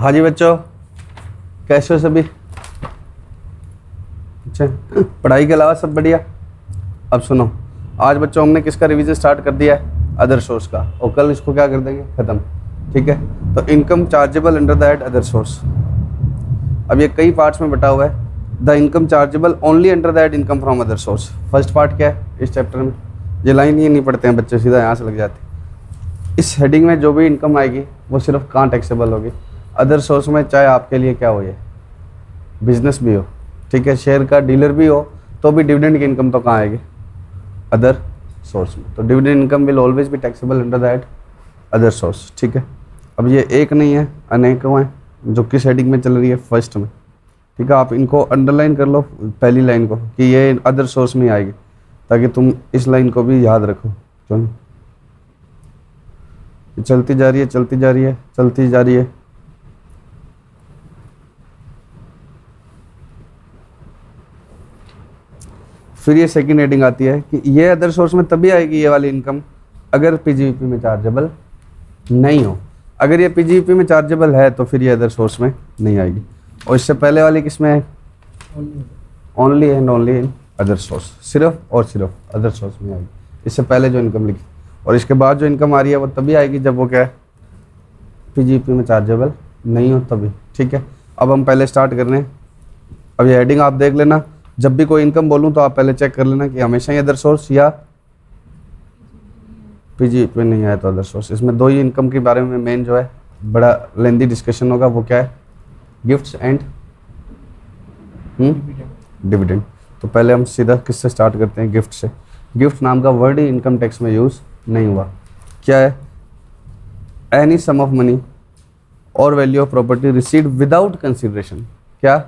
हाँ जी बच्चों, कैसे हो सभी? अच्छा, पढ़ाई के अलावा सब बढ़िया। अब सुनो, आज बच्चों हमने किसका रिवीजन स्टार्ट कर दिया है? अदर सोर्स का। और कल इसको क्या कर देंगे? खत्म। ठीक है, तो income chargeable under that other source. अब ये कई पार्ट्स में बटा हुआ है। The income chargeable only under that income from other source. First part क्या है इस चैप्टर में? ये लाइन ही नहीं पढ़ते हैं बच्चे, सीधा यहाँ से लग जाते हैं। इस हेडिंग में जो भी इनकम आएगी वो सिर्फ कहाँ टैक्सेबल होगी? अदर सोर्स में। चाहे आपके लिए क्या हो, ये बिजनेस भी हो, ठीक है, शेयर का डीलर भी हो, तो भी डिविडेंड की इनकम तो कहाँ आएगी? अदर सोर्स में। तो dividend income will always be taxable under that other source. ठीक है, अब ये एक नहीं है, अनेकों हैं। जो किस हेडिंग में चल रही है? फर्स्ट में। ठीक है, आप इनको अंडरलाइन कर लो, पहली लाइन को, कि ये अदर सोर्स में आएगी, ताकि तुम इस लाइन को भी याद रखो। क्यों? चलती जा रही है, चलती जा रही है, चलती जा रही है। फिर ये सेकंड हेडिंग आती है कि ये अदर सोर्स में तभी आएगी ये वाली इनकम अगर पीजीवीपी में चार्जेबल नहीं हो। अगर ये पीजीवीपी में चार्जेबल है तो फिर ये अदर सोर्स में नहीं आएगी। और इससे पहले वाली किस में है? Only and only in other source. सिर्फ और सिर्फ अदर सोर्स में आएगी, इससे पहले जो इनकम लिखी। और इसके बाद जो इनकम आ रही है वो तभी आएगी जब वो क्या है? पीजीवीपी में चार्जेबल नहीं हो तभी। ठीक है, अब हम पहले स्टार्ट कर रहे हैं। अब ये हेडिंग आप देख लेना, जब भी कोई इनकम बोलूं तो आप पहले चेक कर लेना कि हमेशा ही अदर सोर्स या पीजीवीपी में नहीं आया तो अदर सोर्स। इसमें दो ही इनकम के बारे में मेन जो है बड़ा लेंदी डिस्कशन होगा, वो क्या है? Gifts and dividend. तो पहले हम सीधा किससे स्टार्ट करते हैं? गिफ्ट से। गिफ्ट नाम का वर्ड ही इनकम टैक्स में यूज नहीं हुआ। क्या है? एनी सम ऑफ मनी और value of property received without consideration. क्या?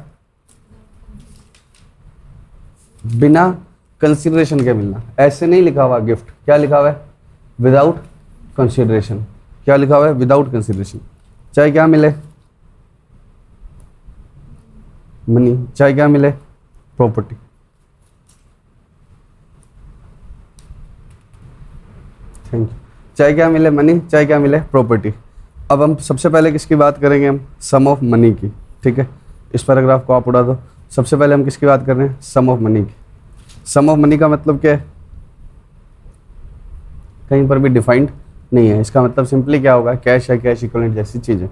बिना कंसिडरेशन के मिलना। ऐसे नहीं लिखा हुआ गिफ्ट, क्या लिखा हुआ है? Without consideration. क्या लिखा हुआ है? Without consideration. चाहे क्या मिले? मनी। चाहे क्या मिले? प्रॉपर्टी। Thank you. चाहे क्या मिले? मनी। चाहे क्या मिले? प्रॉपर्टी। अब हम सबसे पहले किसकी बात करेंगे? हम सम ऑफ मनी की। ठीक है, इस पैराग्राफ को आप उड़ा दो। सबसे पहले हम किसकी बात कर रहे हैं? सम ऑफ मनी की। सम ऑफ मनी का मतलब क्या है? कहीं पर भी डिफाइंड नहीं है। इसका मतलब सिंपली क्या होगा? कैश है, कैश इक्विवेलेंट जैसी चीज़ें।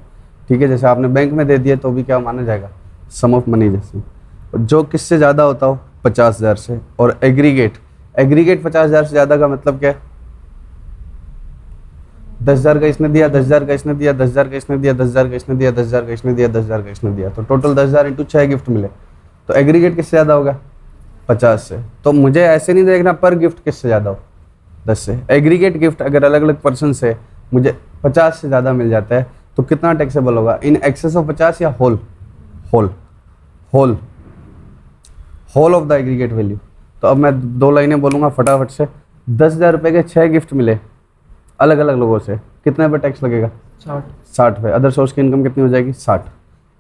ठीक है, जैसे आपने बैंक में दे दिए तो भी क्या माना जाएगा? सम ऑफ मनी जैसी। जो किससे ज़्यादा होता हो? 50,000 से। और एग्रीगेट 50,000 से ज़्यादा का मतलब क्या है? 10,000 का इसने दिया, 10,000 का इसने दिया, 10,000 का इसने दिया, 10,000 का इसने दिया, 10,000 का इसने दिया, 10,000 का इसने दिया, तो टोटल 10,000 इंटू 6 गिफ्ट मिले। तो एग्रीगेट किससे ज़्यादा होगा? 50 से। तो मुझे ऐसे नहीं देखना पर गिफ्ट किससे ज़्यादा हो, 10 से। एग्रीगेट गिफ्ट अगर अलग अलग पर्सन से मुझे 50 से ज़्यादा मिल जाता है तो कितना टैक्सेबल होगा? इन एक्सेस ऑफ 50 या whole? Whole whole whole of the aggregate value. तो अब मैं दो लाइनें बोलूँगा फटाफट से। 10,000 रुपये के 6 गिफ्ट मिले अलग अलग लोगों से, कितने पे टैक्स लगेगा? 60 पे। अदर सोर्स की इनकम कितनी हो जाएगी? 60।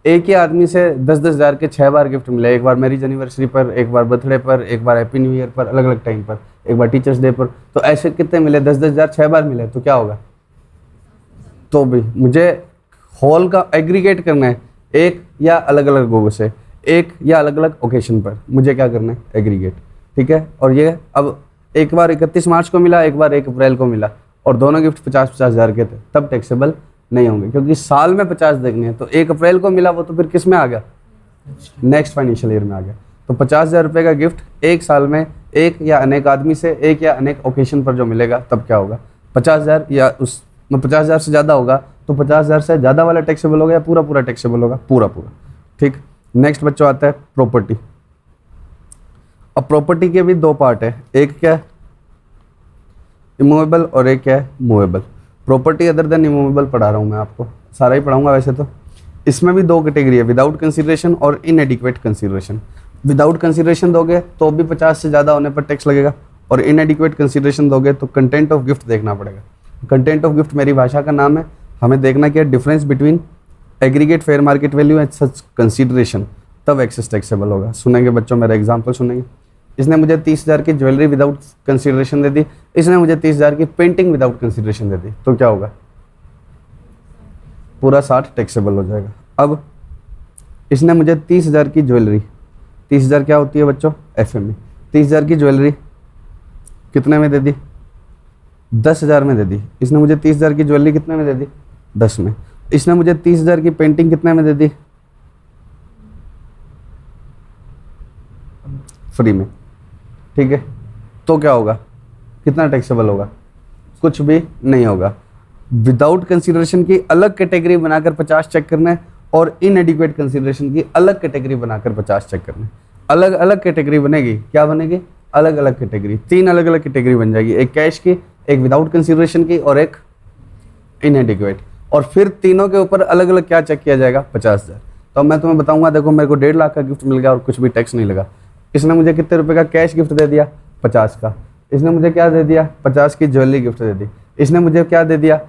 एक ही आदमी से 10,000 के 6 बार गिफ्ट मिले, एक बार मैरिज एनिवर्सरी पर, एक बार बर्थडे पर, एक बार हैप्पी न्यू ईयर पर, अलग अलग टाइम पर, एक बार टीचर्स डे पर। तो ऐसे कितने मिले? 10,000 6 बार मिले, तो क्या होगा? तो भी मुझे होल का एग्रीगेट करना है, एक या अलग अलग लोगों से, एक या अलग अलग ओकेशन पर मुझे क्या करना है? एग्रीगेट। ठीक है, और ये अब एक बार 31 मार्च को मिला, एक बार 1 अप्रैल को मिला, और दोनों गिफ्ट 50-50 हज़ार के थे, तब टैक्सेबल नहीं होंगे, क्योंकि साल में 50 देखने हैं। तो 1 अप्रैल को मिला, वो तो फिर किस में आ गया? नेक्स्ट फाइनेंशियल ईयर में आ गया। तो 50,000 रुपये का गिफ्ट एक साल में एक या अनेक आदमी से, एक या अनेक ओकेशन पर जो मिलेगा, तब क्या होगा? 50,000 या उस 50,000 से ज़्यादा होगा तो 50,000 से ज़्यादा वाला टैक्सेबल होगा या पूरा पूरा टैक्सेबल होगा? पूरा पूरा। ठीक, नेक्स्ट बच्चों आता है प्रॉपर्टी। अब प्रॉपर्टी के भी दो पार्ट है, एक क्या है? इमूवेबल, और एक क्या है? Movable. Property other than immovable पढ़ा रहा हूँ मैं आपको, सारा ही पढ़ाऊंगा वैसे तो। इसमें भी दो कैटेगरी है, विदाउट कंसिडरेशन और इनएडिक्वेट कंसिडरेशन। विदाउट कंसिडरेशन दोगे तो भी 50 से ज़्यादा होने पर टैक्स लगेगा, और इनएडिक्वेट कंसिडरेशन दोगे तो कंटेंट ऑफ गिफ्ट देखना पड़ेगा। कंटेंट ऑफ गिफ्ट मेरी भाषा का नाम है। हमें देखना क्या है? Difference between aggregate fair market value and such consideration, तब एक्सेस टैक्सेबल होगा। सुनेंगे बच्चों, मेरा एग्जाम्पल सुनेंगे। इसने मुझे 30,000 की ज्वेलरी विदाउट कंसिडरेशन दे दी, इसने मुझे 30,000 की पेंटिंग विदाउट कंसिडरेशन दे दी, तो क्या होगा? पूरा 60 टैक्सेबल हो जाएगा। अब इसने मुझे 30,000 की ज्वेलरी, 30,000 क्या होती है बच्चों, FME, 30,000 की ज्वेलरी कितने में दे दी, 10,000 में दे दी। इसने मुझे 30,000 की ज्वेलरी कितने में दे दी, 10 में। इसने मुझे 30,000 की पेंटिंग कितने में दे दी, फ्री में, ठीक है। तो क्या होगा, कितना टैक्सेबल होगा, कुछ भी नहीं होगा। विदाउट कंसीडरेशन की अलग कैटेगरी बनाकर 50 चेक करना है और इनएडिक्वेट कंसीडरेशन की अलग कैटेगरी बनाकर 50 चेक करना है। अलग अलग कैटेगरी बनेगी, क्या बनेगी, अलग अलग कैटेगरी, 3 अलग अलग कैटेगरी बन जाएगी, एक कैश की, एक विदाउट कंसीडरेशन की और एक इनएडिक्वेट। और फिर तीनों के ऊपर अलग अलग क्या चेक किया जाएगा, 50,000। तो मैं तुम्हें बताऊंगा, देखो मेरे को 1.5 लाख का गिफ्ट मिल गया और कुछ भी टैक्स नहीं लगा। इसने मुझे कितने रुपए का कैश गिफ्ट दे दिया, 50 का। इसने मुझे क्या दे दिया, 50 की ज्वेलरी गिफ्ट दे दी। इसने मुझे क्या दे दिया,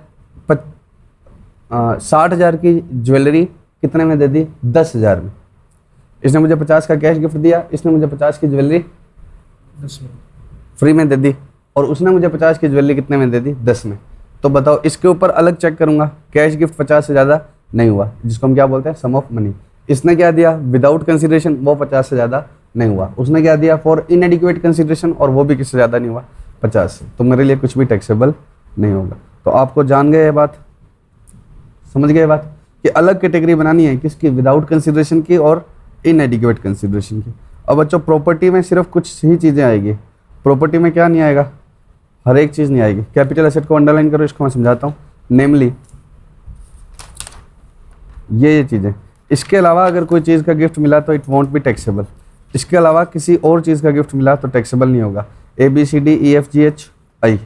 60,000 की ज्वेलरी कितने में दे दी, 10,000 में। इसने मुझे 50 का कैश गिफ्ट दिया, इसने मुझे 50 की ज्वेलरी 10 में फ्री में दे दी, और उसने मुझे 50 की ज्वेलरी कितने में दे दी, 10 में। तो बताओ, इसके ऊपर अलग चेक करूंगा, कैश गिफ्ट 50 से ज़्यादा नहीं हुआ, जिसको हम क्या बोलते हैं, सम ऑफ मनी। इसने क्या दिया, विदाउट कंसिडरेशन, वो 50 से ज़्यादा नहीं हुआ। उसने क्या दिया, फॉर इनएडिक्वेट कंसिडरेशन, और वो भी किससे ज़्यादा नहीं हुआ, 50 से। तो मेरे लिए कुछ भी टैक्सेबल नहीं होगा। तो आपको जान गए ये बात, समझ गए बात, कि अलग कैटेगरी बनानी है किसकी, विदाउट कंसिडरेशन की और इनएडिक्वेट कंसिडरेशन की। अब बच्चों प्रॉपर्टी में सिर्फ कुछ ही चीज़ें आएगी, प्रॉपर्टी में क्या नहीं आएगा, हर एक चीज़ नहीं आएगी। कैपिटल एसेट को अंडरलाइन करो, इसको मैं समझाता हूँ। नेमली ये चीज़ें, इसके अलावा अगर कोई चीज़ का गिफ्ट मिला तो इट वॉन्ट बी टैक्सेबल। इसके अलावा किसी और चीज़ का गिफ्ट मिला तो टैक्सेबल नहीं होगा। ABCDEFGHI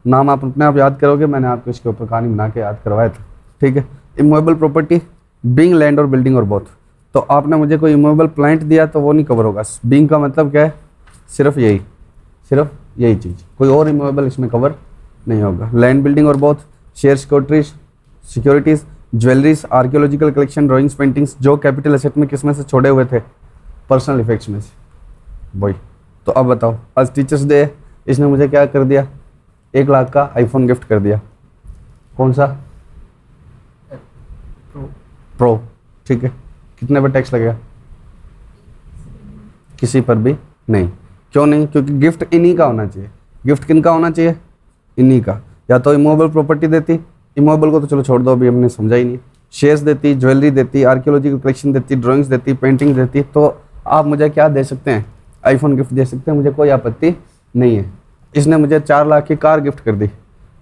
नाम आप अपने आप याद करोगे, मैंने आपको इसके ऊपर कहानी बना के याद करवाया था, ठीक है। इमूवेबल प्रॉपर्टी, बीइंग लैंड और बिल्डिंग और बोथ। तो आपने मुझे कोई इमूवेबल प्लांट दिया तो वो नहीं कवर होगा। बीइंग का मतलब क्या है, सिर्फ यही चीज़, कोई और इमूवेबल इसमें कवर नहीं होगा। लैंड, बिल्डिंग और both, share, securities, jewelleries, archaeological collection, drawings, paintings, जो कैपिटल एसेट में किस में से छोड़े हुए थे, पर्सनल इफेक्ट्स में से वही। तो अब बताओ, आज टीचर्स डे है, इसने मुझे क्या कर दिया, 1 लाख का आईफोन गिफ्ट कर दिया। कौन सा, प्रो, ठीक है। कितने पर टैक्स लगेगा, किसी पर भी नहीं। क्यों नहीं, क्योंकि गिफ्ट इन्हीं का होना चाहिए। गिफ्ट किन का होना चाहिए, इन्हीं का। या तो इमूवेबल प्रॉपर्टी देती, इमूवेबल को तो चलो छोड़ दो, अभी हमने समझा ही नहीं। शेयर्स देती, ज्वेलरी देती, आर्कियोलॉजिकल कलेक्शन देती, ड्राइंग्स देती, पेंटिंग देती, तो आप मुझे क्या दे सकते हैं, आईफोन गिफ्ट दे सकते हैं, मुझे कोई आपत्ति नहीं है। इसने मुझे 4 लाख की कार गिफ्ट कर दी,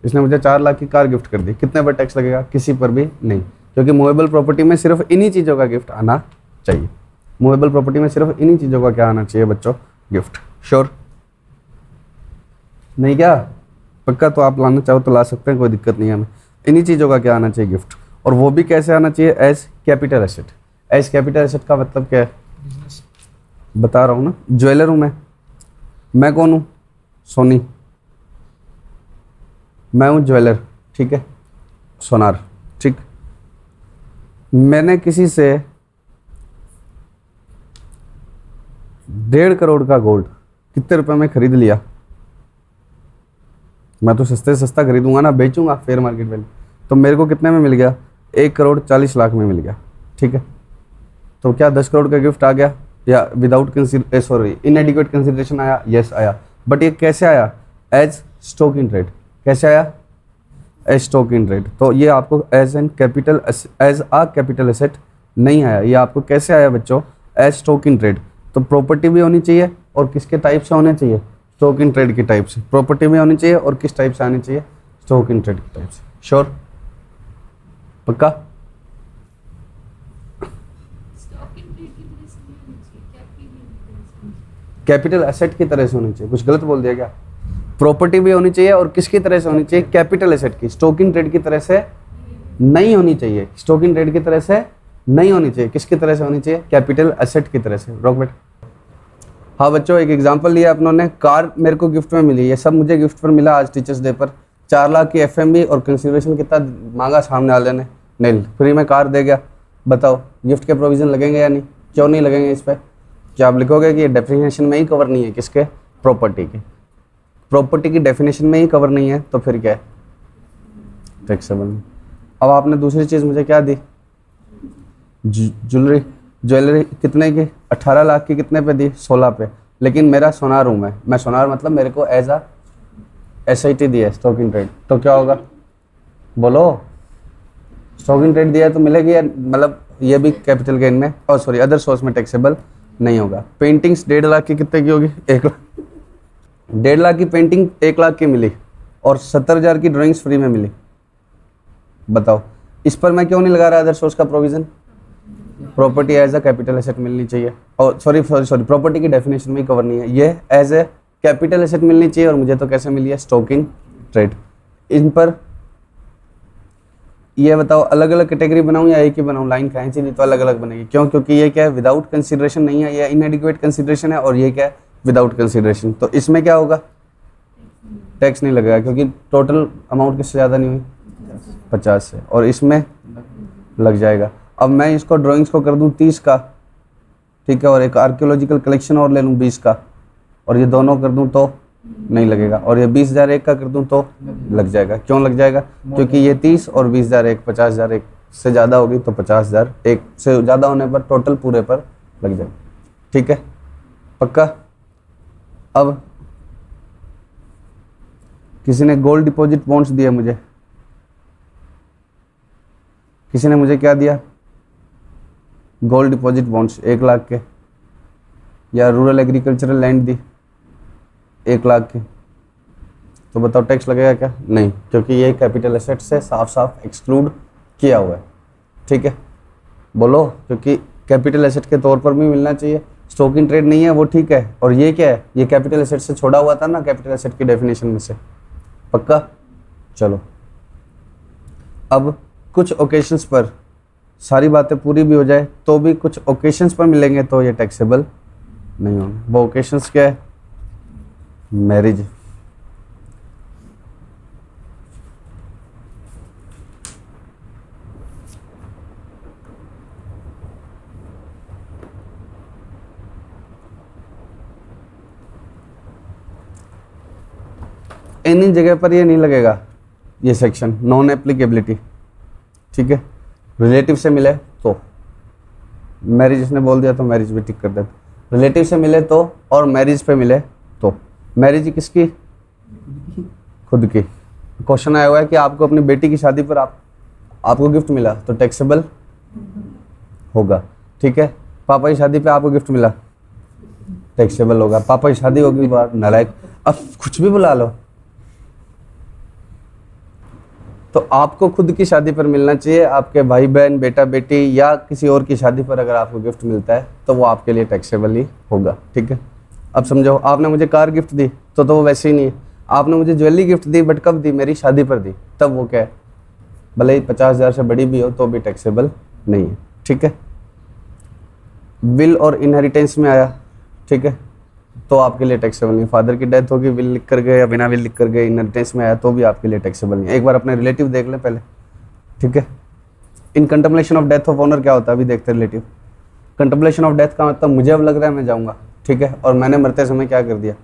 इसने मुझे 4 लाख की कार गिफ्ट कर दी, कितने पर टैक्स लगेगा, किसी पर भी नहीं। क्योंकि मूवेबल प्रॉपर्टी में सिर्फ इन्हीं चीज़ों का गिफ्ट आना चाहिए। मूवेबल प्रॉपर्टी में सिर्फ इन्हीं चीज़ों का क्या आना चाहिए बच्चों, गिफ्ट। श्योर नहीं, क्या पक्का? तो आप लाना चाहो तो ला सकते हैं, कोई दिक्कत नहीं है हमें। इन्हीं चीज़ों का क्या आना चाहिए, गिफ्ट। और वो भी कैसे आना चाहिए, as capital asset. As capital asset का मतलब क्या है, बिजनेस। बता रहा हूँ ना, ज्वेलर हूँ मैं कौन हूँ, सोनी, मैं हूँ ज्वेलर, ठीक है, सोनार, ठीक। मैंने किसी से 1.5 करोड़ का गोल्ड कितने रुपए में खरीद लिया, मैं तो सस्ते से सस्ता खरीदूंगा ना, बेचूंगा फेयर मार्केट वैल्यू, तो मेरे को कितने में मिल गया, 1,40,00,000 में मिल गया, ठीक है। तो क्या 10 करोड़ का गिफ्ट आ गया, या विदाउट इनएडिक्वेट कंसिडरेशन आया, यस आया। बट ये कैसे आया, एज स्टॉक इन ट्रेड। कैसे आया, एज स्टॉक इन ट्रेड। तो ये आपको एज अ कैपिटल एसेट नहीं आया। ये आपको कैसे आया बच्चों, एज स्टॉक इन ट्रेड। तो प्रॉपर्टी भी होनी चाहिए, और किसके टाइप से होने चाहिए, स्टॉक इन ट्रेड की टाइप से। प्रॉपर्टी भी होनी चाहिए, और किस टाइप से आनी चाहिए, स्टॉक इन ट्रेड की टाइप से। श्योर, पक्का? कैपिटल एसेट की तरह से होनी चाहिए। कुछ गलत बोल दिया क्या? प्रॉपर्टी भी होनी चाहिए, और किसकी तरह से होनी चाहिए, कैपिटल एसेट की। स्टॉक इन ट्रेड की तरह से नहीं होनी चाहिए, स्टॉक इन ट्रेड की तरह से नहीं होनी चाहिए। किसकी तरह से होनी चाहिए, कैपिटल एसेट की तरह से। रोक बेटा। हाँ बच्चों, एक एग्जांपल लिया अपनों ने, कार मेरे को गिफ्ट में मिली, ये सब मुझे गिफ्ट पर मिला आज टीचर्स डे पर। 4 लाख की FMB और कंसिडरेशन कितना मांगा सामने वाले ने, नहीं, फ्री में कार दे गया। बताओ गिफ्ट के प्रोविजन लगेंगे या नहीं? क्यों नहीं लगेंगे इस पर? क्या आप लिखोगे कि डेफिनेशन में ही कवर नहीं है, किसके, प्रॉपर्टी की। प्रॉपर्टी की डेफिनेशन में ही कवर नहीं है, तो फिर क्या है, टैक्सेबल नहीं। अब आपने दूसरी चीज़ मुझे क्या दी, ज्वेलरी ज्वेलरी कितने की? 18 लाख की कितने पे दी? 16 पे। लेकिन मेरा सोनार रूम है, मैं सोनार मतलब मेरे को एज अ SIT दिया है, स्टॉक इन ट्रेड, तो क्या होगा बोलो? स्टॉक इन ट्रेड दिया है तो मिलेगी या मतलब ये भी कैपिटल गेन में और सॉरी अदर सोर्स में टैक्सेबल नहीं होगा। पेंटिंग्स 1.5 लाख की कितने की होगी? 1 लाख। 1.5 लाख की पेंटिंग 1 लाख की मिली और 70,000 की ड्राइंग्स फ्री में मिली। बताओ इस पर मैं क्यों नहीं लगा रहा अदर सोर्स का provision? Property as a capital asset मिलनी चाहिए, और सॉरी प्रॉपर्टी की डेफिनेशन में कवर नहीं है, ये एज ए कैपिटल एसेट मिलनी चाहिए और मुझे तो कैसे मिली है? Stock in trade. इन पर ये बताओ अलग अलग कैटेगरी बनाऊं या एक ही बनाऊं? लाइन खींची नहीं तो अलग अलग बनेगी, क्यों? क्योंकि ये क्या है? विदाउट कंसिडरेशन नहीं है, ये इनएडिक्वेट कंसिडरेशन है, और ये क्या है? Without consideration. तो इसमें क्या होगा? टैक्स नहीं लगेगा क्योंकि टोटल अमाउंट किससे ज़्यादा नहीं हुई? 50 से, और इसमें लग जाएगा। अब मैं इसको ड्राइंग्स को कर दूं 30 का, ठीक है, और एक आर्कियोलॉजिकल कलेक्शन और ले लूं 20 का, और ये दोनों कर दूं तो नहीं लगेगा, और ये 20,000 एक का कर दूं तो लग जाएगा। क्यों लग जाएगा? क्योंकि ये 30 और 20,000 एक 50,000 एक से ज़्यादा होगी, तो 50,000 एक से ज़्यादा होने पर टोटल पूरे पर लग जाएगा। ठीक है, पक्का? अब किसी ने गोल्ड डिपॉजिट बॉन्ड्स दिए मुझे, किसी ने मुझे क्या दिया? गोल्ड डिपॉजिट बॉन्ड्स 1 लाख के, या रूरल एग्रीकल्चरल लैंड दी 1 लाख की, तो बताओ टैक्स लगेगा क्या? नहीं, क्योंकि ये कैपिटल एसेट से साफ साफ एक्सक्लूड किया हुआ है। ठीक है, बोलो, क्योंकि कैपिटल एसेट के तौर पर भी मिलना चाहिए। स्टॉक इन ट्रेड नहीं है वो, ठीक है, और ये क्या है? ये कैपिटल एसेट से छोड़ा हुआ था ना, कैपिटल एसेट की डेफिनेशन में से। पक्का? चलो, अब कुछ ओकेशंस पर सारी बातें पूरी भी हो जाए तो भी कुछ ओकेशंस पर मिलेंगे तो ये टैक्सेबल नहीं होंगे। वो ओकेशंस क्या है? मैरिज, इन जगह पर ये नहीं लगेगा, ये सेक्शन नॉन एप्लीकेबिलिटी। ठीक है, रिलेटिव से मिले तो मैरिज, इसने बोल दिया तो मैरिज भी टिक कर देते। रिलेटिव से मिले तो, और मैरिज पे मिले तो। मैरिज किसकी? खुद की। क्वेश्चन आया हुआ है कि आपको अपनी बेटी की शादी पर आपको गिफ्ट मिला तो टैक्सेबल होगा। ठीक है, पापा की शादी पे आपको गिफ्ट मिला, टैक्सेबल होगा। पापा की शादी होगी बार नालायक, अब कुछ भी बुला लो, तो आपको खुद की शादी पर मिलना चाहिए। आपके भाई बहन, बेटा बेटी या किसी और की शादी पर अगर आपको गिफ्ट मिलता है तो वो आपके लिए टैक्सेबल ही होगा। ठीक है, अब समझो, आपने मुझे कार गिफ्ट दी तो वो वैसे ही नहीं है। आपने मुझे ज्वेलरी गिफ्ट दी, बट कब दी? मेरी शादी पर दी, तब वो क्या है? भले ही 50,000 से बड़ी भी हो तो भी टैक्सेबल नहीं है। ठीक है, विल और इनहेरिटेंस में आया, ठीक है, तो आपके लिए टैक्सेबल नहीं। फादर की डेथ होगी, विल लिख कर गए या बिना विल लिख कर गए, इनहेरिटेंस में आया तो भी आपके लिए टैक्सेबल नहीं है। एक बार अपने रिलेटिव देख लें पहले। ठीक है, in contemplation of death of honour क्या होता है? अभी देखते हैं रिलेटिव। कंटेम्पलेशन ऑफ डेथ का मतलब मुझे अब लग रहा है मैं जाऊँगा, ठीक है, और मैंने मरते समय क्या कर दिया?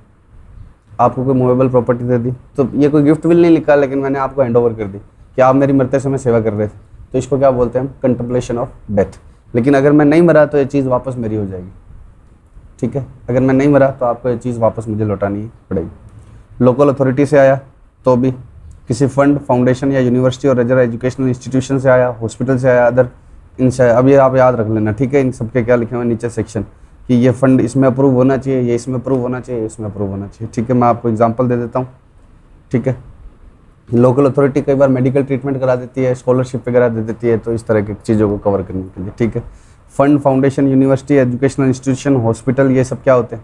आपको कोई मूवेबल प्रॉपर्टी दे दी, तो ये कोई गिफ्ट विल नहीं लिखा, लेकिन मैंने आपको हैंड ओवर कर दी कि आप मेरी मरते समय सेवा कर रहे थे, तो इसको क्या बोलते हैं हम? Contemplation of death. लेकिन अगर मैं नहीं मरा तो ये चीज़ वापस मेरी हो जाएगी। ठीक है, अगर मैं नहीं मरा तो आपको ये चीज़ वापस मुझे लौटानी पड़ेगी। लोकल अथॉरिटी से आया तो भी, किसी फंड, फाउंडेशन या यूनिवर्सिटी और अदर एजुकेशनल इंस्टीट्यूशन से आया, हॉस्पिटल से आया, अदर इनसे। अब ये आप याद रख लेना, ठीक है, इन सबके क्या लिखे हुए नीचे सेक्शन, कि ये फंड इसमें अप्रूव होना चाहिए, ये इसमें अप्रूव होना चाहिए, ये इसमें अप्रूव होना चाहिए। ठीक है, मैं आपको एग्जांपल दे देता हूँ। ठीक है, लोकल अथॉरिटी कई बार मेडिकल ट्रीटमेंट करा देती है, स्कॉलरशिप वगैरह दे देती है, तो इस तरह की चीज़ों को कवर करने के लिए। ठीक है, fund, foundation, university, educational institution, hospital, ये सब क्या होते हैं?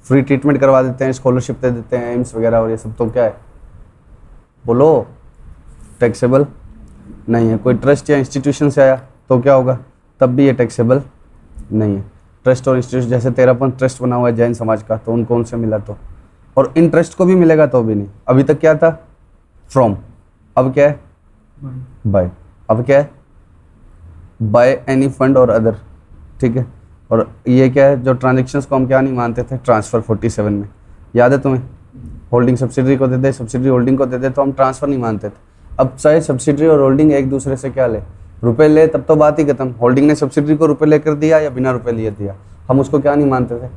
फ्री ट्रीटमेंट करवा देते हैं, स्कॉलरशिप दे देते हैं, एम्स वगैरह, और ये सब तो क्या है? बोलो, टैक्सेबल नहीं है। कोई ट्रस्ट या इंस्टीट्यूशन से आया तो क्या होगा? तब भी ये टैक्सेबल नहीं है। ट्रस्ट और इंस्टीट्यूशन, जैसे 13 ट्रस्ट बना हुआ है जैन समाज का, तो उनको उनसे मिला तो, और इन ट्रस्ट को भी मिलेगा तो भी नहीं। अभी तक क्या था? फ्रॉम, अब क्या है? बाय। अब क्या है? बाय एनी फंड और अदर। ठीक है, और ये क्या है? जो ट्रांजेक्शन्स को हम क्या नहीं मानते थे? ट्रांसफ़र 47 में, याद है तुम्हें? होल्डिंग सब्सिडरी को दे दे, सब्सिडरी होल्डिंग को दे दे, तो हम ट्रांसफ़र नहीं मानते थे। अब चाहे सब्सिडरी और होल्डिंग एक दूसरे से क्या ले? रुपए ले तब तो बात ही खत्म। होल्डिंग ने सब्सिडरी को रुपए लेकर दिया या बिना रुपए लिए दिया, हम उसको क्या नहीं मानते थे,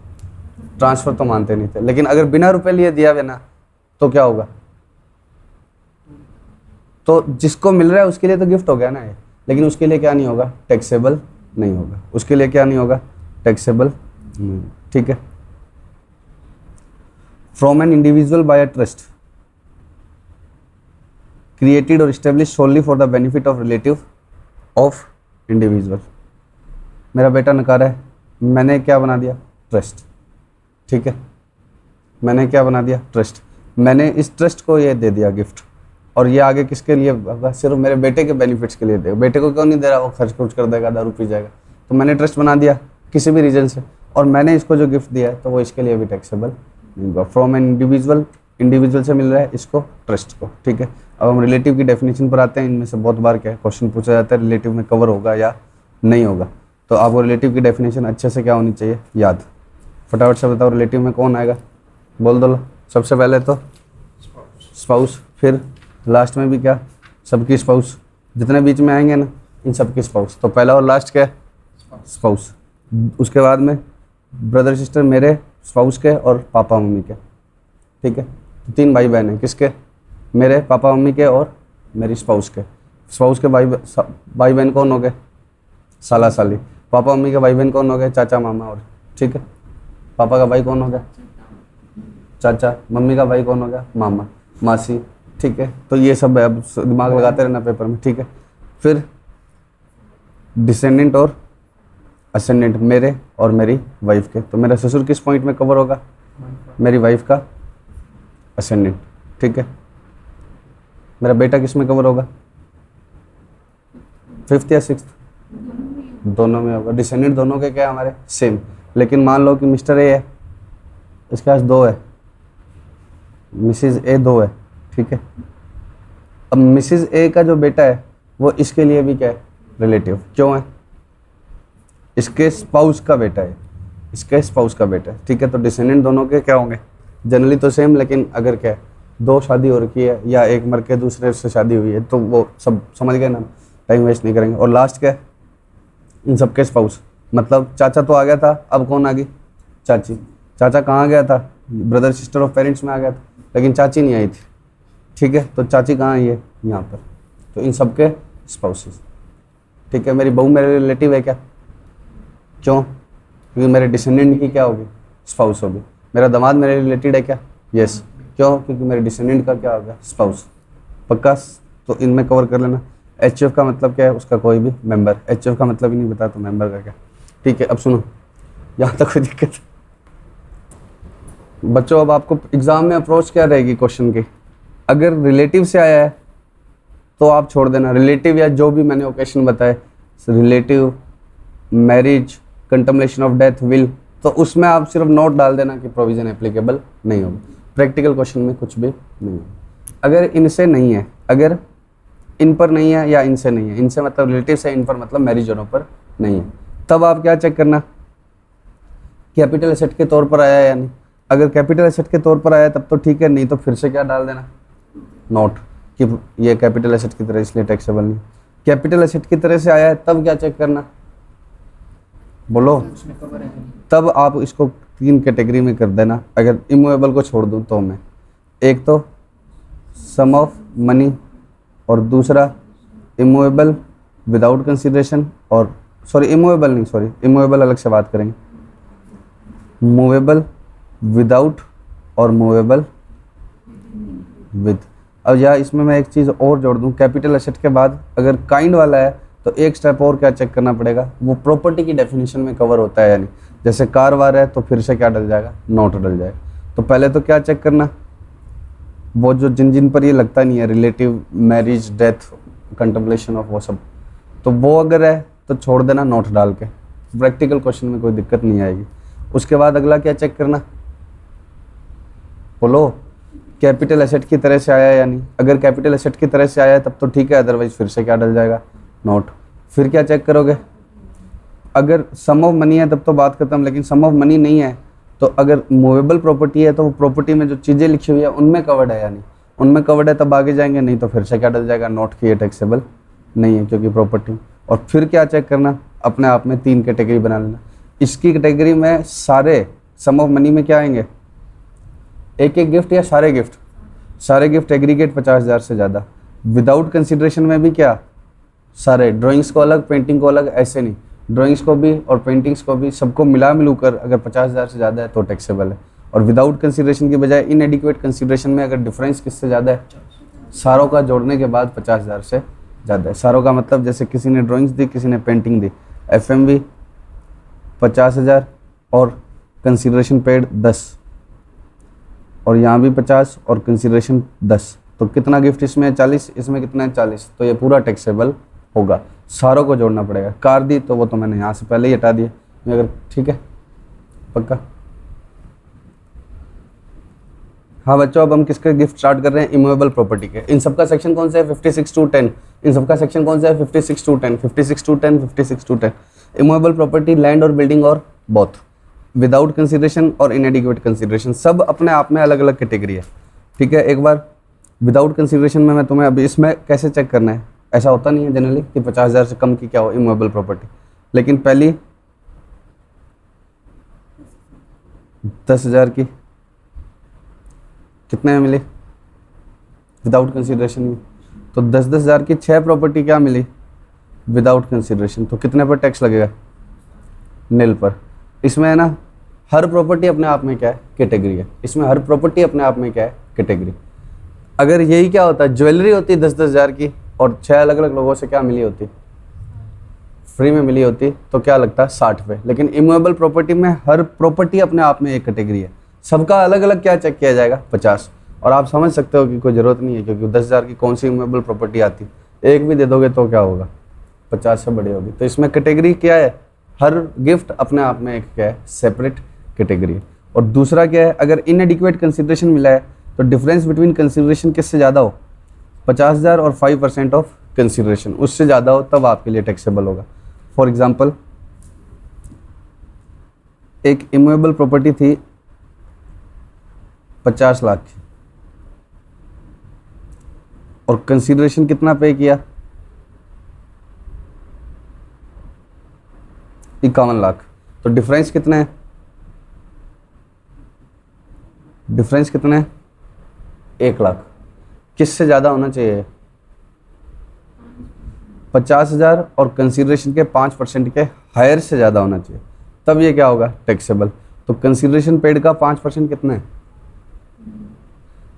ट्रांसफर तो मानते नहीं थे। लेकिन अगर बिना रुपए लिए दिया हुआ ना तो क्या होगा, तो जिसको मिल रहा है उसके लिए तो गिफ्ट हो गया ना ये, लेकिन उसके लिए क्या नहीं होगा, टैक्सेबल नहीं होगा, उसके लिए क्या नहीं होगा, टैक्सेबल। ठीक है। From an individual bye a trust created और established solely for the benefit of relative of individual। मेरा बेटा नकारा है, मैंने क्या बना दिया, ट्रस्ट। ठीक है, मैंने क्या बना दिया, ट्रस्ट। मैंने इस ट्रस्ट को ये दे दिया गिफ्ट, और ये आगे किसके लिए होगा, सिर्फ मेरे बेटे के बेनिफिट्स के लिए देगा। बेटे को क्यों नहीं दे रहा, वो खर्च कर देगा, दारू पी जाएगा। तो मैंने ट्रस्ट बना दिया किसी भी रीजन से, और मैंने इसको जो गिफ्ट दिया है तो वो इसके लिए भी टैक्सेबल नहीं होगा। फ्रॉम एन इंडिविजुअल, इंडिविजुअल से मिल रहा है इसको, ट्रस्ट को। ठीक है। अब हम रिलेटिव की डेफिनेशन पर आते हैं। इनमें से बहुत बार क्या क्वेश्चन पूछा जाता है, रिलेटिव में कवर होगा या नहीं होगा। तो आपको रिलेटिव की डेफिनेशन अच्छे से क्या होनी चाहिए, याद। फटाफट से बताओ रिलेटिव में कौन आएगा, बोल दो। सबसे पहले तो स्पाउस, फिर लास्ट में भी क्या, सबकी स्पाउस। जितने बीच में आएंगे ना इन सबकी स्पाउस। तो पहला और लास्ट क्या है, स्पाउस। उसके बाद में ब्रदर सिस्टर, मेरे स्पाउस के और पापा मम्मी के। ठीक है। तो 3 भाई बहन हैं, किसके, मेरे पापा मम्मी के और मेरी स्पाउस के। स्पाउस के भाई बहन कौन हो गए, साला साली। पापा मम्मी के भाई बहन कौन हो गए, चाचा मामा। और ठीक है, पापा का भाई कौन हो गया, चाचा। मम्मी का भाई कौन हो गया, मामा मासी। ठीक है। तो ये सब है, अब दिमाग लगाते रहना पेपर में। ठीक है। फिर डिसेंडेंट और असेंडेंट, मेरे और मेरी वाइफ के। तो मेरा ससुर किस पॉइंट में कवर होगा, मेरी वाइफ का असेंडेंट। ठीक है। मेरा बेटा किस में कवर होगा, 5th या 6th, दोनों में होगा। डिसेंडेंट दोनों के क्या हमारे सेम। लेकिन मान लो कि मिस्टर ए है, इसके पास 2 है, मिसिज ए 2 है। ठीक है। अब मिसिज ए का जो बेटा है वो इसके लिए भी क्या है, रिलेटिव। क्यों है, इसके स्पाउस का बेटा है, इसके स्पाउस का बेटा है। ठीक है। तो डिसेंडेंट दोनों के क्या होंगे, जनरली तो सेम, लेकिन अगर क्या है 2 शादी हो रखी है या एक मर के दूसरे से शादी हुई है तो वो सब समझ गए ना, टाइम वेस्ट नहीं करेंगे। और लास्ट क्या है, इन सबके स्पाउस। मतलब चाचा तो आ गया था, अब कौन आ गई, चाची। चाचा कहाँ गया था, ब्रदर सिस्टर ऑफ पेरेंट्स में आ गया था, लेकिन चाची नहीं आई थी। ठीक है। तो चाची कहाँ आई है, यहाँ पर। तो इन सबके स्पाउसेस। ठीक है। मेरी बहू मेरे रिलेटिव है क्या, क्यों, क्योंकि मेरे डिसेंडेंट की क्या होगी, स्पाउस होगी। मेरा दामाद मेरे रिलेटेड है क्या, यस। क्यों, क्योंकि मेरे डिसेंडेंट का क्या होगा, स्पाउस। पक्का। तो इनमें कवर कर लेना। HF का मतलब क्या है, उसका कोई भी मेंबर। HF का मतलब ही नहीं बता तो मेंबर का क्या। ठीक है। अब सुनो, यहाँ तक कोई दिक्कत बच्चों। अब आपको एग्जाम में अप्रोच क्या रहेगी क्वेश्चन की, अगर रिलेटिव से आया है तो आप छोड़ देना, रिलेटिव या जो भी मैंने ओकेशन बताए, relative, marriage, contemplation of death, will, तो उसमें आप सिर्फ नोट डाल देना कि प्रोविजन एप्लीकेबल नहीं होगा। प्रैक्टिकल क्वेश्चन में कुछ भी नहीं है। अगर इनसे नहीं है, अगर इन पर नहीं है या इनसे नहीं है, इनसे मतलब रिलेटिव से, इन पर मतलब मैरिजनों पर नहीं है, तब आप क्या चेक करना, कैपिटल एसेट के तौर पर आया है या नहीं। अगर कैपिटल एसेट के तौर पर आया तब तो ठीक है, नहीं तो फिर से क्या डाल देना, नोट, कि ये कैपिटल एसेट की तरह इसलिए टैक्सेबल नहीं। कैपिटल एसेट की तरह से आया है तब क्या चेक करना, बोलो। तब आप इसको 3 कैटेगरी में कर देना। अगर इमूवेबल को छोड़ दूं तो मैं, एक तो सम ऑफ मनी, और दूसरा इमूवेबल विदाउट कंसिडरेशन, और सॉरी इमूवेबल नहीं, सॉरी इमूवेबल अलग से बात करेंगे, मूवेबल विदाउट और मूवेबल विद। अब या इसमें मैं एक चीज़ और जोड़ दूं, कैपिटल एसेट के बाद अगर काइंड वाला है तो एक स्टेप और क्या चेक करना पड़ेगा, वो प्रॉपर्टी की डेफिनेशन में कवर होता है या नहीं। जैसे कार वार है तो फिर से क्या डल जाएगा, नोट डल जाएगा। तो पहले तो क्या चेक करना, वो जो जिन जिन पर ये लगता नहीं है, रिलेटिव, मैरिज, डेथ, कंटम्पलेशन ऑफ, वो सब, तो वो अगर है तो छोड़ देना नोट डाल के। प्रैक्टिकल क्वेश्चन में कोई दिक्कत नहीं आएगी। उसके बाद अगला क्या चेक करना, बोलो, कैपिटल एसेट की तरह से आया है या नहीं। अगर कैपिटल एसेट की तरह से आया है तब तो ठीक है, अदरवाइज फिर से क्या डल जाएगा, नोट। फिर क्या चेक करोगे, अगर सम ऑफ मनी है तब तो बात खत्म, लेकिन सम ऑफ मनी नहीं है तो अगर मूवेबल प्रॉपर्टी है तो वो प्रॉपर्टी में जो चीज़ें लिखी हुई है उनमें कवर्ड है या नहीं। उनमें कवर्ड है तब आगे जाएंगे, नहीं तो फिर से क्या डल जाएगा, नोट की, टैक्सेबल नहीं है क्योंकि प्रॉपर्टी। और फिर क्या चेक करना, अपने आप में 3 कैटेगरी बना लेना। इसकी कैटेगरी में सारे सम ऑफ मनी में क्या आएंगे, एक एक गिफ्ट या सारे गिफ्ट, सारे गिफ्ट एग्रीगेट 50,000 से ज़्यादा। विदाउट कंसिडरेशन में भी क्या, सारे, ड्राइंग्स को अलग पेंटिंग को अलग, ऐसे नहीं, ड्राइंग्स को भी और पेंटिंग्स को भी, सबको मिला मिलूकर अगर 50,000 से ज़्यादा है तो टैक्सेबल है। और विदाउट कंसिडरेशन की बजाय इनएडिक्वेट कंसिडरेशन में अगर डिफरेंस किससे ज़्यादा है, सारों का जोड़ने के बाद 50,000 से ज़्यादा है। सारों का मतलब जैसे किसी ने ड्राइंग्स दी, किसी ने पेंटिंग दी, FMV 50,000 और कंसिडरेशन पेड 10, और यहाँ भी 50 और कंसिडरेशन 10, तो कितना गिफ्ट इसमें है 40, इसमें कितना है 40, तो ये पूरा टैक्सेबल होगा। सारों को जोड़ना पड़ेगा। कार दी तो वो तो मैंने यहाँ से पहले ही हटा दिया, अगर ठीक है पक्का। हाँ बच्चों, अब हम किसके गिफ्ट स्टार्ट कर रहे हैं, इमूवेबल प्रॉपर्टी के। इन सबका सेक्शन कौन सा है, 56 to 10। इन सबका सेक्शन कौन सा है, 56 to 10, 56 to 10, 56 to 10। Immovable property, land और बिल्डिंग और बोथ, विदाउट कंसिडरेशन और इनएडिक्वेट कंसिडरेशन, सब अपने आप में अलग अलग कैटेगरी है। ठीक है, एक बार विदाउट कंसिडरेशन में मैं तुम्हें अभी इसमें कैसे चेक करना है, ऐसा होता नहीं है जनरली कि 50,000 से कम की क्या हो इमूवेबल प्रॉपर्टी, लेकिन पहली 10,000 की कितने में मिली विदाउट कंसिडरेशन में, तो 10,000 की 6 प्रॉपर्टी क्या मिली विदाउट कंसिडरेशन, तो कितने पर टैक्स लगेगा, नील पर। इसमें है ना, हर प्रॉपर्टी अपने आप में क्या है, कैटेगरी है। इसमें हर प्रॉपर्टी अपने आप में क्या है, कैटेगरी। अगर यही क्या होता है, ज्वेलरी होती 10,000 की और 6 अलग अलग लोगों से क्या मिली होती, फ्री में मिली होती, तो क्या लगता है 60 पे। लेकिन इमूवेबल प्रॉपर्टी में हर प्रॉपर्टी अपने आप में एक कैटेगरी है, सबका अलग अलग क्या चेक किया जाएगा 50। और आप समझ सकते हो कि कोई ज़रूरत नहीं है, क्योंकि 10,000 की कौन सी इमूवेबल प्रॉपर्टी आती, एक भी दे दोगे तो क्या होगा, 50 से बड़ी होगी। तो इसमें कैटेगरी क्या है, हर गिफ्ट अपने आप में एक क्या है, सेपरेट कैटेगरी है। और दूसरा क्या है, अगर इनएडिक्वेट कंसिडरेशन मिला है तो डिफरेंस बिटवीन कंसिडरेशन किससे ज़्यादा हो, 50,000 और 5% ऑफ कंसिडरेशन, उससे ज़्यादा हो तब आपके लिए टैक्सेबल होगा। फॉर एग्जाम्पल, एक इमूवेबल प्रॉपर्टी थी 50 लाख की और कंसिडरेशन कितना पे किया, 51 लाख, तो डिफरेंस कितना है, डिफरेंस कितना है 1 लाख। किससे ज़्यादा होना चाहिए, 50,000 और कंसिडरेशन के 5% के हायर से ज़्यादा होना चाहिए, तब ये क्या होगा, टैक्सेबल। तो कंसिडरेशन पेड का 5% कितना है,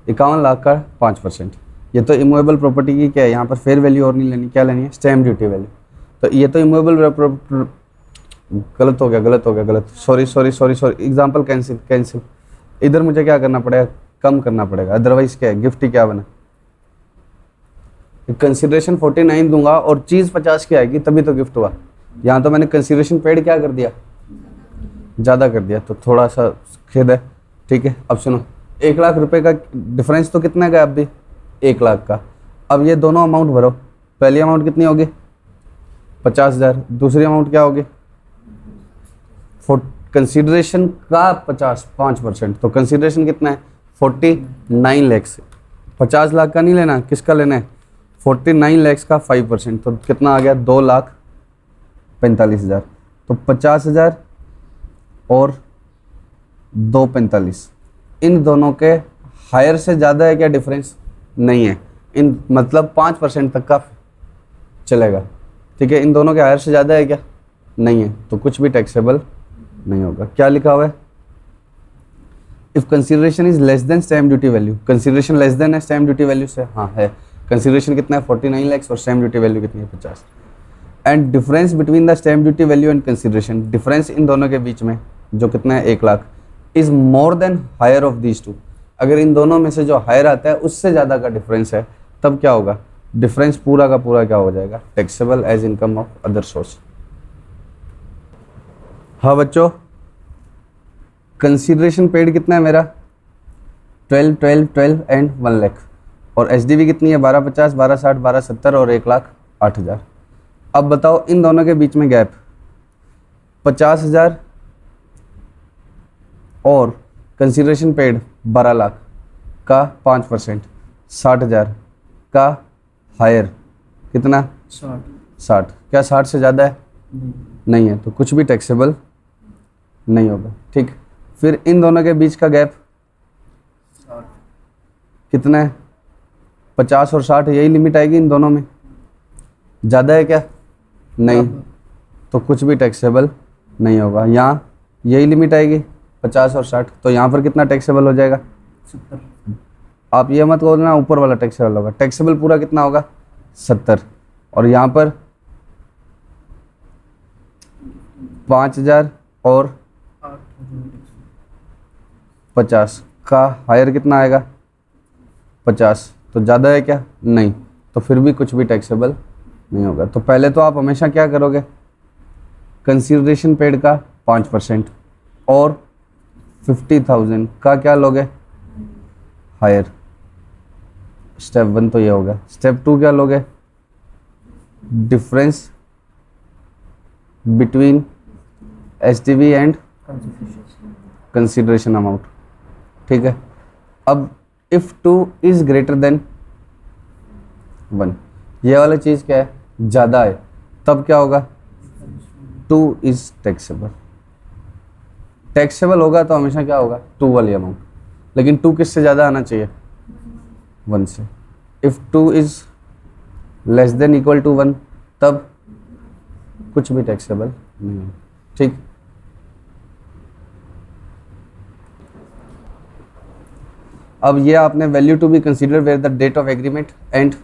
51 लाख का 5%। ये तो इमूवेबल प्रॉपर्टी की क्या है, यहाँ पर फेयर वैल्यू और नहीं लेनी, क्या लेनी है, स्टैम्प ड्यूटी वैल्यू। तो ये तो इमूवेबल, गलत हो गया, सॉरी, एग्जाम्पल कैंसिल। इधर मुझे क्या करना पड़ेगा, कम करना पड़ेगा, अदरवाइज क्या है, गिफ्ट ही क्या बना, कंसिडरेशन 49 दूंगा और चीज़ 50 की आएगी तभी तो गिफ्ट हुआ। यहाँ तो मैंने कंसिडरेशन पेड क्या कर दिया, ज़्यादा कर दिया, तो थोड़ा सा खेद है। ठीक है, अब सुनो, 1 लाख रुपए का डिफरेंस तो कितना गया, अब भी 1 लाख का। अब ये दोनों अमाउंट भरो, पहली अमाउंट कितनी होगी 50,000, दूसरी अमाउंट क्या होगी, कंसिडरेशन का 5%, तो कंसिडरेशन कितना है 49 लाख। 50 लाख का नहीं लेना, किसका लेना है, 49 लाख का 5%, तो कितना आ गया 2,45,000। तो 50,000 और 2,45, इन दोनों के हायर से ज़्यादा है क्या डिफरेंस, नहीं है, इन मतलब 5% तक का चलेगा। ठीक है, इन दोनों के हायर से ज़्यादा है क्या, नहीं है, तो कुछ भी टैक्सेबल नहीं होगा। क्या लिखा हुआ है, if consideration is less then stamp duty value, consideration less than है स्टैम्प ड्यूटी वैल्यू से, हाँ है। कंसिडरेशन कितना है 49 लाख और स्टैम्प ड्यूटी वैल्यू कितनी है 50। And difference between the stamp duty value and consideration, difference इन दोनों के बीच में जो कितना है 1 lakh, is more than higher of these two, अगर इन दोनों में से जो हायर आता है उससे ज़्यादा का डिफरेंस है, तब क्या होगा, डिफरेंस पूरा का पूरा क्या हो जाएगा, taxable as income of other source. हाँ बच्चों, कंसिडरेशन पेड कितना है मेरा 12, 12, 12 एंड 1 लाख, और एसडीवी कितनी है 1250, 1260, 1270 और 1,08,000। अब बताओ इन दोनों के बीच में गैप, 50,000 और कंसिडरेशन पेड 12 लाख का 5%, 60,000 का हायर कितना 60 60। क्या 60 से ज़्यादा है? नहीं। नहीं है, तो कुछ भी टैक्सेबल नहीं होगा। ठीक, फिर इन दोनों के बीच का गैप 60 कितना है? 50 और 60, यही लिमिट आएगी इन दोनों में। ज़्यादा है क्या? नहीं, तो कुछ भी टैक्सेबल नहीं होगा। यहाँ यही लिमिट आएगी 50 और 60, तो यहाँ पर कितना टैक्सेबल हो जाएगा? 70 आप ये मत बोलना ऊपर वाला टैक्सेबल होगा। टैक्सेबल पूरा कितना होगा? 70। और यहाँ पर 5000 और 50 का हायर कितना आएगा? 50। तो ज़्यादा है क्या? नहीं, तो फिर भी कुछ भी टैक्सेबल नहीं होगा। तो पहले तो आप हमेशा क्या करोगे? कंसीडरेशन पेड का 5% और 50,000 का क्या लोगे? हायर। स्टेप 1 तो ये होगा। स्टेप 2 क्या लोगे? Difference between SDV and consideration amount. ठीक है, अब इफ 2 इज ग्रेटर देन 1, ये वाला चीज़ क्या है? ज़्यादा है, तब क्या होगा? 2 इज टैक्सेबल। टैक्सेबल होगा तो हमेशा क्या होगा? 2 वाली अमाउंट। लेकिन 2 किससे ज़्यादा आना चाहिए? 1 से। If 2 is less than equal to 1, तब कुछ भी टैक्सेबल नहीं है। ठीक, अब ये आपने value to be consider where the date of agreement and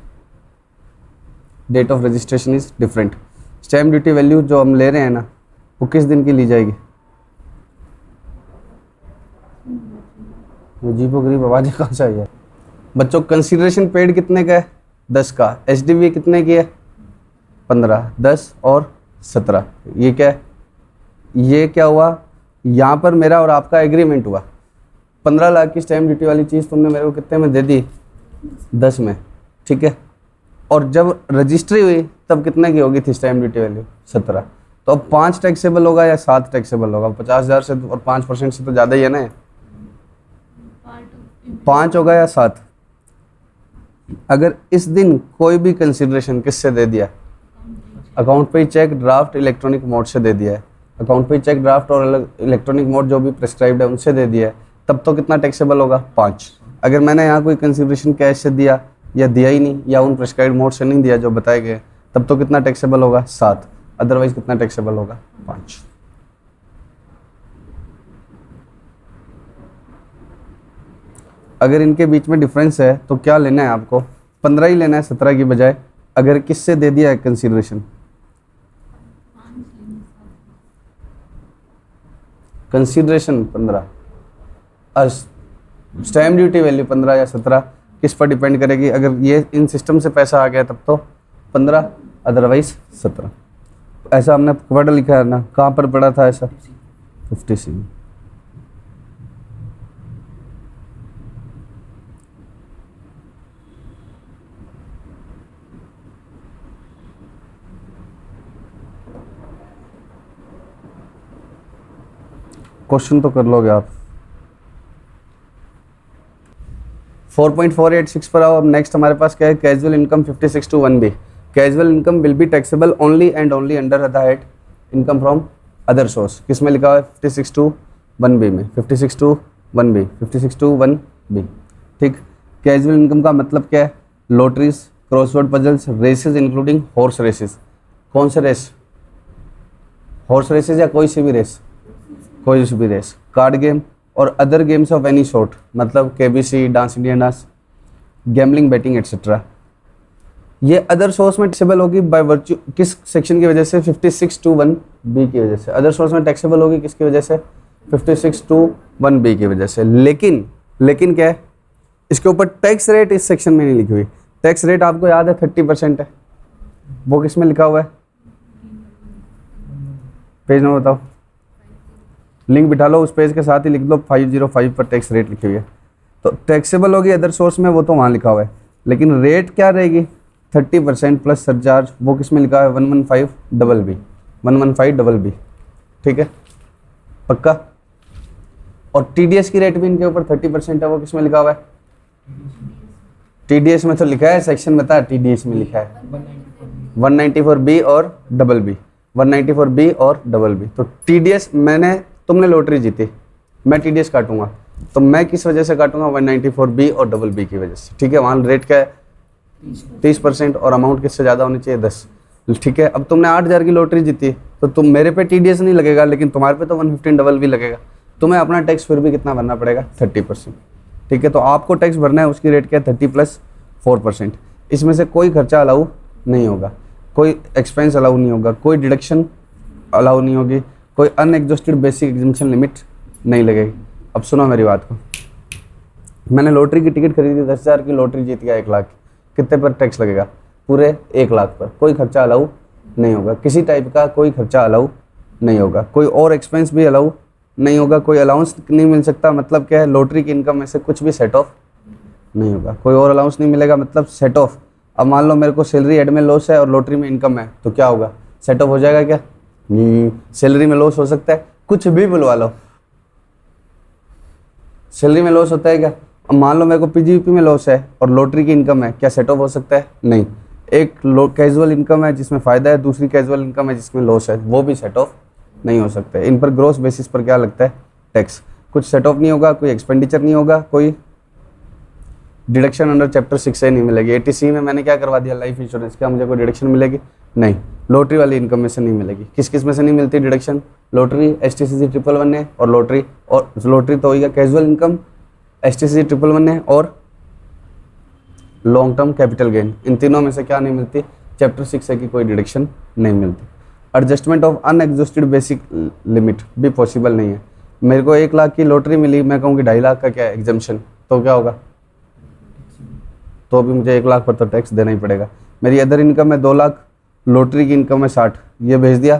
date of registration is different. Stamp duty value जो हम ले रहे हैं ना, वो किस दिन की ली जाएगी? वो जीपो गरीब आवाज़ें कहाँ से आई है बच्चों? कंसीडरेशन पेड कितने का है? 10 का। SDV कितने की है? 15। 10 और 17, ये क्या है? ये क्या हुआ? यहाँ पर मेरा और आपका एग्रीमेंट हुआ। 15 लाख की स्टैम्प ड्यूटी वाली चीज़ तुमने मेरे को कितने में दे दी? 10 में। ठीक है, और जब रजिस्ट्री हुई तब कितने की होगी थी स्टैम्प ड्यूटी वैल्यू? 17। तो अब 5 टैक्सेबल होगा या 7 टैक्सेबल होगा? 50,000 से और 5% से तो ज़्यादा ही है ना। 5 होगा या 7? अगर इस दिन कोई भी कंसिडरेशन किससे दे दिया? अकाउंट पे चेक, ड्राफ्ट, इलेक्ट्रॉनिक मोड से दे दिया है। अकाउंट पे चेक, ड्राफ्ट और इलेक्ट्रॉनिक मोड जो भी प्रिस्क्राइब्ड है उनसे दे दिया है, तब तो कितना टैक्सेबल होगा? 5। अगर मैंने यहाँ कोई कंसिडरेशन कैश से दिया या दिया ही नहीं, या उन प्रिस्क्राइब्ड मोड से नहीं दिया जो बताए गए, तब तो कितना टैक्सेबल होगा? 7। अदरवाइज कितना टैक्सेबल होगा? 5। अगर इनके बीच में डिफरेंस है तो क्या लेना है आपको? 15 ही लेना है 17 की बजाय। अगर किससे दे दिया है कंसिडरेशन? कंसिडरेशन 15 और स्टैम्प ड्यूटी वैल्यू 15 या 17 किस पर डिपेंड करेगी? अगर ये इन सिस्टम से पैसा आ गया तब तो 15, अदरवाइज 17। ऐसा हमने वर्ड लिखा है ना, कहाँ पर पढ़ा था ऐसा? 50C। क्वेश्चन तो कर लोगे आप। 4.486 पर आओ। अब नेक्स्ट हमारे पास क्या है? Casual income 56 to 1B। Casual income will be taxable only and only under the head income from other source. किस में लिखा हुआ है? 56 to 1B में। 56 to 1B, 56 to 1B। ठीक, कैजुअल इनकम का मतलब क्या है? Lotteries, crossword puzzles, races including horse races. कौन से रेस? हॉर्स रेसेस या कोई सी भी रेस? कोई सी भी रेस। कार्ड गेम और other games of any sort, मतलब KBC, dance Indian dance, gambling, batting etcetera. ये अदर सोर्स में टैक्सेबल होगी बाय वर्च्यू किस सेक्शन की वजह से? 56 to 1B की वजह से। अदर सोर्स में टैक्सेबल होगी किसकी वजह से? 56 to 1B की वजह से। लेकिन क्या है? इसके ऊपर टैक्स रेट इस सेक्शन में नहीं लिखी हुई। टैक्स रेट आपको याद है 30% है। वो किस में लिखा हुआ है? पेज नंबर बताओ। लिंक बिठा लो, उस पेज के साथ ही लिख दो 505 पर टैक्स रेट लिखी हुई है। तो टैक्सेबल होगी अदर सोर्स में, वो तो वहाँ लिखा हुआ है। लेकिन रेट क्या रहेगी? 30% प्लस सरचार्ज। वो किस में लिखा है? 115BB, 115BB। ठीक है, पक्का। और TDS की रेट भी इनके ऊपर 30% है। वो किस में लिखा हुआ है? TDS में तो लिखा है, सेक्शन बता, TDS में लिखा है 190 फॉर बी और डबल बी, 190 फॉर बी और डबल बी। तो TDS मैंने, तुमने लॉटरी जीती, मैं TDS काटूंगा, तो मैं किस वजह से काटूंगा? 190 फॉर बी और डबल बी की वजह से। ठीक है, वहाँ रेट क्या है? 30% और अमाउंट किससे ज़्यादा होनी चाहिए? 10। ठीक है, अब तुमने 8000 की लॉटरी जीती तो तुम, मेरे पे TDS नहीं लगेगा, लेकिन तुम्हारे पे तो 115 डबल बी लगेगा। तुम्हें अपना टैक्स फिर भी कितना भरना पड़ेगा? 30%। ठीक है, तो आपको टैक्स भरना है, उसकी रेट क्या है? 30 + 4%। इसमें से कोई खर्चा अलाउ नहीं होगा, कोई एक्सपेंस अलाउ नहीं होगा, कोई डिडक्शन अलाउ नहीं होगी, कोई अनएग्जॉस्टेड बेसिक एग्जम्पशन लिमिट नहीं लगेगी। अब सुनो मेरी बात को, मैंने लॉटरी की टिकट खरीदी, 10,000 की लॉटरी जीत गया 1 लाख, कितने पर टैक्स लगेगा? पूरे 1 लाख पर। कोई खर्चा अलाउ नहीं होगा, किसी टाइप का कोई खर्चा अलाउ नहीं होगा, कोई और एक्सपेंस भी अलाउ नहीं होगा, कोई अलाउंस नहीं मिल सकता। मतलब क्या है? लॉटरी की इनकम में से कुछ भी सेट ऑफ नहीं होगा, कोई और अलाउंस नहीं मिलेगा, मतलब सेट ऑफ। अब मान लो मेरे को सैलरी एड में लॉस है और लॉटरी में इनकम है, तो क्या होगा? सेट ऑफ हो जाएगा क्या? सैलरी में लॉस हो सकता है, कुछ भी बुलवा लो, सैलरी में लॉस होता है क्या? अब मान लो मेरे को PGBP में लॉस है और लॉटरी की इनकम है, क्या सेट ऑफ हो सकता है? नहीं। एक कैजुअल इनकम है जिसमें फ़ायदा है, दूसरी कैजुअल इनकम है जिसमें लॉस है, वो भी सेट ऑफ नहीं हो सकते। इन पर ग्रॉस बेसिस पर क्या लगता है? टैक्स। कुछ सेट ऑफ नहीं होगा, कोई एक्सपेंडिचर नहीं होगा, कोई डिडक्शन अंडर चैप्टर 6A नहीं मिलेगी। 80C में मैंने क्या करवा दिया? लाइफ इंश्योरेंस, क्या मुझे कोई डिडक्शन मिलेगी? नहीं। लॉटरी वाली इनकम में से नहीं मिलेगी। किस किस में से नहीं मिलती डिडक्शन? लॉटरी, STCC 111A और लॉटरी। और लॉटरी तो होगा कैजुअल इनकम, STCC 111A और लॉन्ग टर्म कैपिटल गेन। इन तीनों में से क्या नहीं मिलती? चैप्टर 6A की कोई डिडक्शन नहीं मिलती। Adjustment of unexhausted basic limit भी पॉसिबल नहीं है। मेरे को 1 लाख की लॉटरी मिली, मैं कहूँ कि 2.5 लाख का क्या है एग्जम्पशन, तो क्या होगा? तो भी मुझे 1 लाख पर तो टैक्स देना ही पड़ेगा। मेरी अदर इनकम है 2 लाख, लॉटरी की इनकम है 60, ये भेज दिया,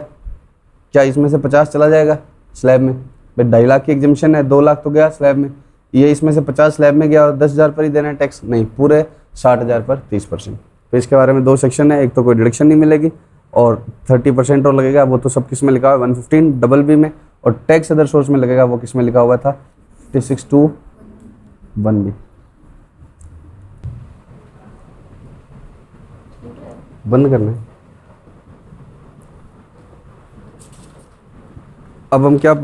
क्या इसमें से 50 चला जाएगा स्लैब में? भाई 2.5 लाख की एग्जम्पशन है, 2 लाख तो गया स्लैब में, ये इसमें से 50 स्लैब में गया और 10,000 पर ही देना है टैक्स? नहीं, पूरे 60,000 पर 30%। तो इसके बारे में 2 सेक्शन है, एक तो कोई डिडक्शन नहीं मिलेगी और 30% और लगेगा, वो तो सब किस में लिखा हुआ है? 115 डबल बी में। और टैक्स अदर सोर्स में लगेगा, वो किस में लिखा हुआ था? 56(2)(1)B। बंद करना है। अब हम क्या